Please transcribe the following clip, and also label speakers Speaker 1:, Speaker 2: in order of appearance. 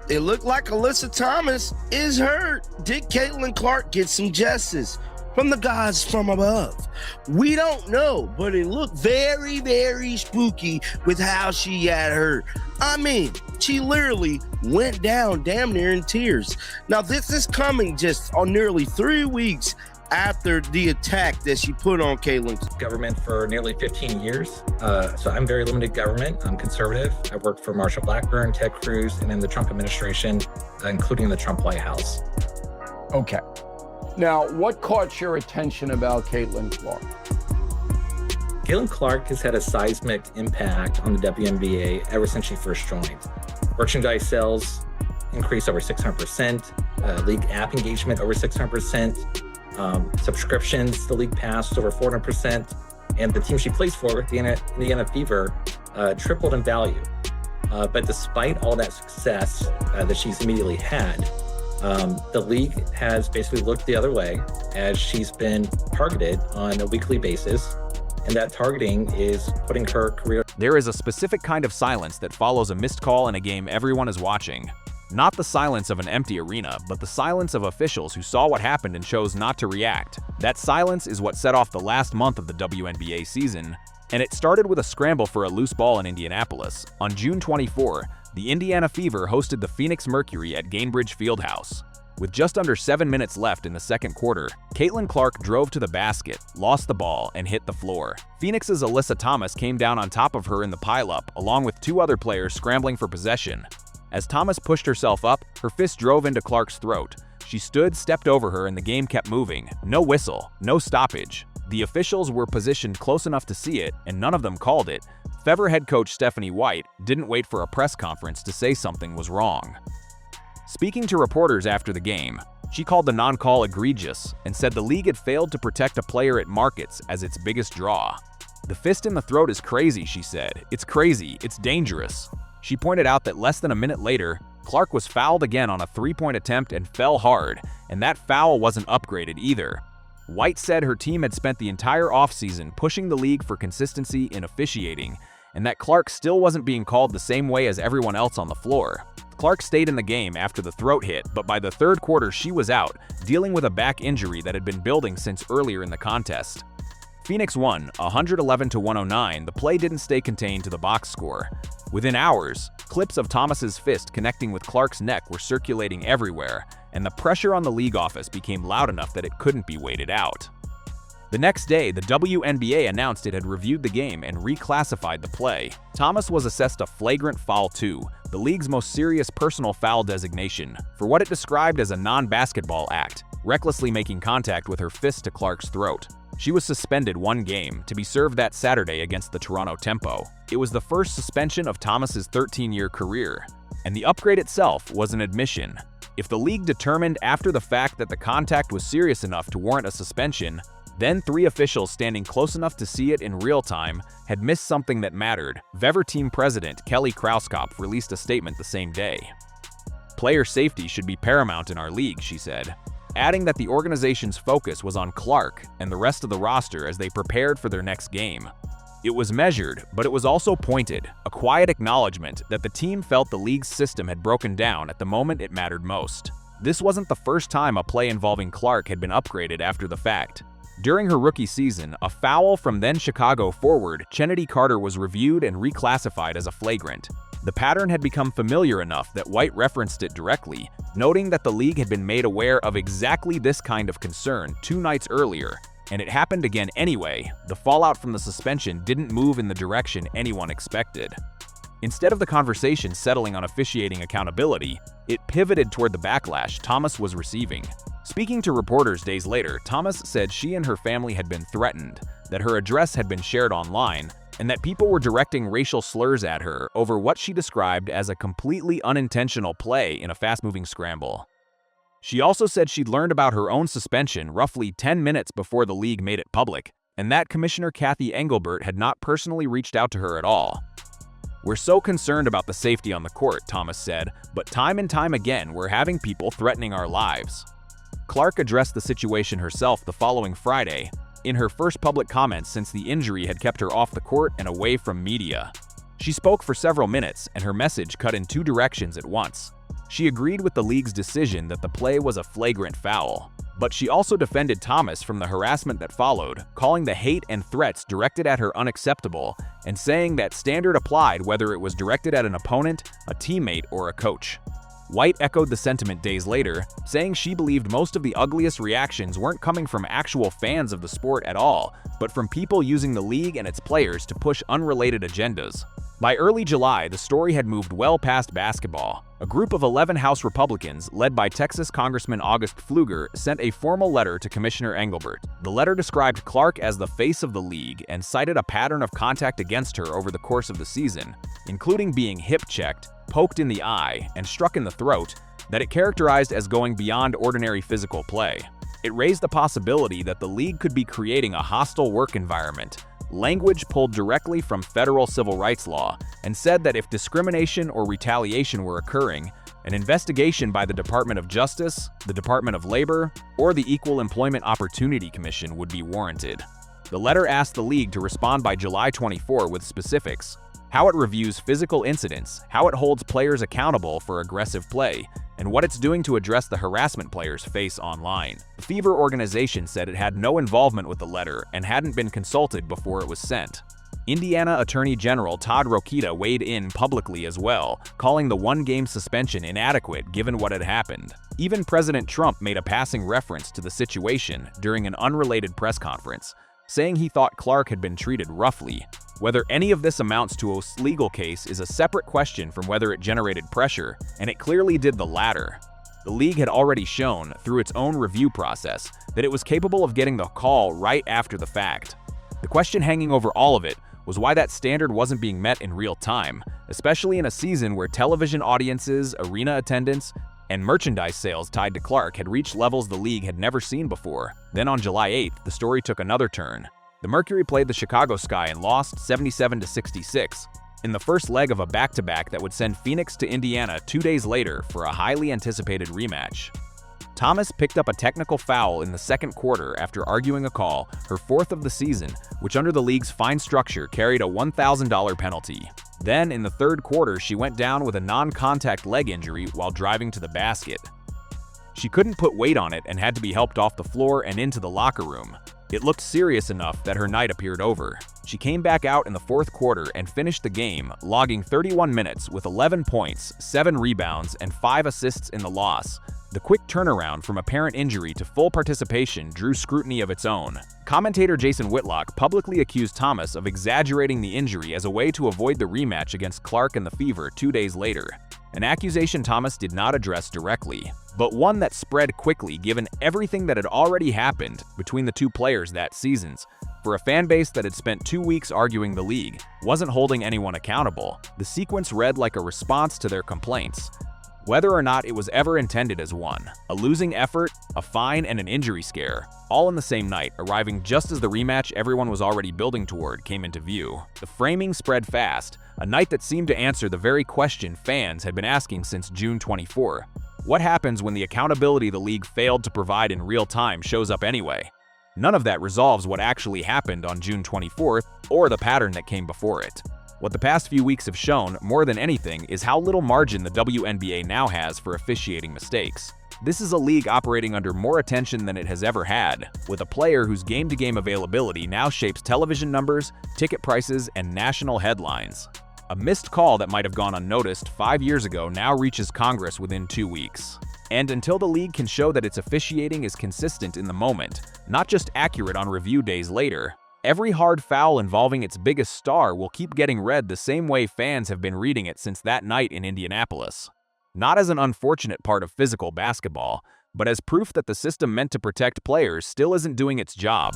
Speaker 1: It looked like Alyssa Thomas is hurt. Did Caitlin Clark get some justice from the gods from above? We don't know, but it looked very, very spooky with how she got hurt. I mean, she literally went down damn near in tears. Now, this is coming just on nearly 3 weeks after the attack that she put on Caitlin.
Speaker 2: Government for nearly 15 years. So I'm very limited government. I'm conservative. I worked for Marsha Blackburn, Ted Cruz, and in the Trump administration, including the Trump White House.
Speaker 3: Okay. Now, what caught your attention about Caitlin Clark?
Speaker 2: Caitlin Clark has had a seismic impact on the WNBA ever since she first joined. Merchandise sales increased over 600%, league app engagement over 600%, subscriptions, the league passed over 400%, and the team she plays for, the Indiana Fever, tripled in value. But despite all that success that she's immediately had, the league has basically looked the other way as she's been targeted on a weekly basis, and that targeting is putting her career.
Speaker 4: There is a specific kind of silence that follows a missed call in a game everyone is watching. Not the silence of an empty arena, but the silence of officials who saw what happened and chose not to react. That silence is what set off the last month of the WNBA season, and it started with a scramble for a loose ball in Indianapolis. On June 24, the Indiana Fever hosted the Phoenix Mercury at Gainbridge Fieldhouse. With just under 7 minutes left in the second quarter, Caitlin Clark drove to the basket, lost the ball, and hit the floor. Phoenix's Alyssa Thomas came down on top of her in the pileup, along with 2 other players scrambling for possession. As Thomas pushed herself up, her fist drove into Clark's throat. She stood, stepped over her, and the game kept moving. No whistle, no stoppage. The officials were positioned close enough to see it, and none of them called it. Fever head coach Stephanie White didn't wait for a press conference to say something was wrong. Speaking to reporters after the game, she called the non-call egregious and said the league had failed to protect a player it markets as its biggest draw. "The fist in the throat is crazy," she said. "It's crazy. It's dangerous." She pointed out that less than a minute later, Clark was fouled again on a 3-point attempt and fell hard, and that foul wasn't upgraded either. White said her team had spent the entire offseason pushing the league for consistency in officiating, and that Clark still wasn't being called the same way as everyone else on the floor. Clark stayed in the game after the throat hit, but by the third quarter she was out, dealing with a back injury that had been building since earlier in the contest. Phoenix won, 111-109. The play didn't stay contained to the box score. Within hours, clips of Thomas's fist connecting with Clark's neck were circulating everywhere, and the pressure on the league office became loud enough that it couldn't be waited out. The next day, the WNBA announced it had reviewed the game and reclassified the play. Thomas was assessed a flagrant foul 2, the league's most serious personal foul designation, for what it described as a non-basketball act, recklessly making contact with her fist to Clark's throat. She was suspended 1 game, to be served that Saturday against the Toronto Tempo. It was the first suspension of Thomas's 13-year career, and the upgrade itself was an admission. If the league determined after the fact that the contact was serious enough to warrant a suspension, then 3 officials standing close enough to see it in real time had missed something that mattered. Fever team president Kelly Krauskopf released a statement the same day. "Player safety should be paramount in our league," she said, adding that the organization's focus was on Clark and the rest of the roster as they prepared for their next game. It was measured, but it was also pointed, a quiet acknowledgement that the team felt the league's system had broken down at the moment it mattered most. This wasn't the first time a play involving Clark had been upgraded after the fact. During her rookie season, a foul from then Chicago forward Chennedy Carter was reviewed and reclassified as a flagrant. The pattern had become familiar enough that White referenced it directly, noting that the league had been made aware of exactly this kind of concern 2 nights earlier, and it happened again anyway. The fallout from the suspension didn't move in the direction anyone expected. Instead of the conversation settling on officiating accountability, it pivoted toward the backlash Thomas was receiving. Speaking to reporters days later, Thomas said she and her family had been threatened, that her address had been shared online, and that people were directing racial slurs at her over what she described as a completely unintentional play in a fast-moving scramble. She also said she'd learned about her own suspension roughly 10 minutes before the league made it public, and that Commissioner Kathy Engelbert had not personally reached out to her at all. "We're so concerned about the safety on the court," Thomas said, "but time and time again we're having people threatening our lives." Clark addressed the situation herself the following Friday, in her first public comments since the injury had kept her off the court and away from media. She spoke for several minutes, and her message cut in 2 directions at once. She agreed with the league's decision that the play was a flagrant foul. But she also defended Thomas from the harassment that followed, calling the hate and threats directed at her unacceptable, and saying that standard applied whether it was directed at an opponent, a teammate, or a coach. White echoed the sentiment days later, saying she believed most of the ugliest reactions weren't coming from actual fans of the sport at all, but from people using the league and its players to push unrelated agendas. By early July, the story had moved well past basketball. A group of 11 House Republicans, led by Texas Congressman August Pfluger, sent a formal letter to Commissioner Engelbert. The letter described Clark as the face of the league and cited a pattern of contact against her over the course of the season, including being hip-checked, poked in the eye, and struck in the throat, that it characterized as going beyond ordinary physical play. It raised the possibility that the league could be creating a hostile work environment, language pulled directly from federal civil rights law, and said that if discrimination or retaliation were occurring, an investigation by the Department of Justice, the Department of Labor, or the Equal Employment Opportunity Commission would be warranted. The letter asked the league to respond by July 24 with specifics: how it reviews physical incidents, how it holds players accountable for aggressive play, and what it's doing to address the harassment players face online. The Fever organization said it had no involvement with the letter and hadn't been consulted before it was sent. Indiana Attorney General Todd Rokita weighed in publicly as well, calling the one-game suspension inadequate given what had happened. Even President Trump made a passing reference to the situation during an unrelated press conference, saying he thought Clark had been treated roughly. Whether any of this amounts to a legal case is a separate question from whether it generated pressure, and it clearly did the latter. The league had already shown, through its own review process, that it was capable of getting the call right after the fact. The question hanging over all of it was why that standard wasn't being met in real time, especially in a season where television audiences, arena attendance, and merchandise sales tied to Clark had reached levels the league had never seen before. Then on July 8th, the story took another turn. The Mercury played the Chicago Sky and lost 77-66 in the first leg of a back-to-back that would send Phoenix to Indiana 2 days later for a highly anticipated rematch. Thomas picked up a technical foul in the second quarter after arguing a call, her fourth of the season, which under the league's fine structure carried a $1,000 penalty. Then, in the third quarter, she went down with a non-contact leg injury while driving to the basket. She couldn't put weight on it and had to be helped off the floor and into the locker room. It looked serious enough that her night appeared over. She came back out in the fourth quarter and finished the game, logging 31 minutes with 11 points, 7 rebounds, and 5 assists in the loss. The quick turnaround from apparent injury to full participation drew scrutiny of its own. Commentator Jason Whitlock publicly accused Thomas of exaggerating the injury as a way to avoid the rematch against Clark and the Fever 2 days later. An accusation Thomas did not address directly, but one that spread quickly given everything that had already happened between the two players that season. For a fan base that had spent 2 weeks arguing the league wasn't holding anyone accountable, the sequence read like a response to their complaints. Whether or not it was ever intended as one, a losing effort, a fine, and an injury scare, all in the same night, arriving just as the rematch everyone was already building toward came into view. The framing spread fast, a night that seemed to answer the very question fans had been asking since June 24. What happens when the accountability the league failed to provide in real time shows up anyway? None of that resolves what actually happened on June 24th or the pattern that came before it. What the past few weeks have shown, more than anything, is how little margin the WNBA now has for officiating mistakes. This is a league operating under more attention than it has ever had, with a player whose game-to-game availability now shapes television numbers, ticket prices, and national headlines. A missed call that might have gone unnoticed 5 years ago now reaches Congress within 2 weeks. And until the league can show that its officiating is consistent in the moment, not just accurate on review days later, every hard foul involving its biggest star will keep getting read the same way fans have been reading it since that night in Indianapolis. Not as an unfortunate part of physical basketball, but as proof that the system meant to protect players still isn't doing its job.